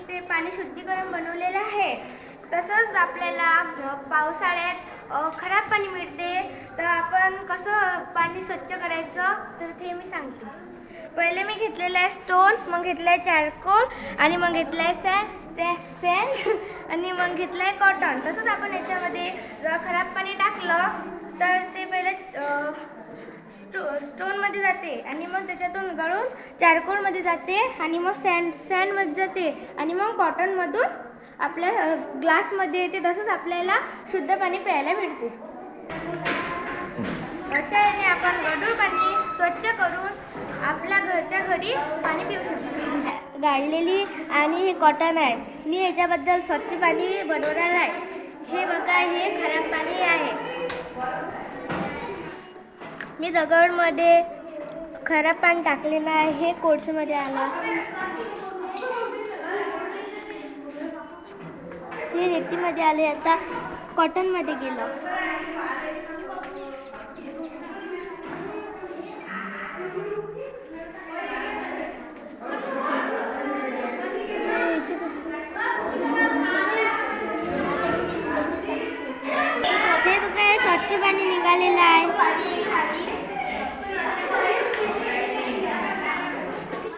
ते पाणी शुद्धीकरण बनवलेलं आहे. तसंच आपल्याला पावसाळ्यात खराब पाणी मिळते, तर आपण कसं पाणी स्वच्छ करायचं तर ते मी सांगते. पहिले मी घेतलेलं आहे स्टोन, मग घेतलं आहे चारकोल आणि मग घेतलं आहे सॅन्ड आणि मग घेतलं आहे कॉटन. तसंच आपण याच्यामध्ये जर खराब पाणी टाकलं तर ते पहिले स्टोनमध्ये जाते आणि मग त्याच्यातून गळून चारकोलमध्ये जाते आणि मग सॅन्डमध्ये जाते आणि मग कॉटनमधून आपल्या ग्लासमध्ये येते. तसंच आपल्याला शुद्ध पाणी प्यायला भेटते. अशा याने आपण गढूळ पाणी स्वच्छ करून आपल्या घरच्या घरी पाणी पिऊ शकतो. गाळलेली आणि हे कॉटन आहे. मी याच्याबद्दल स्वच्छ पाणी बनवणार आहे. हे बघा, हे खराब पाणी आहे. मी दगडमध्ये खराब पाणी टाकलेलं आहे. हे कोळसेमध्ये आलं, हे रेतीमध्ये आले, आता कॉटनमध्ये गेलं. हे बघा, स्वच्छ पाणी निघालेलं आहे.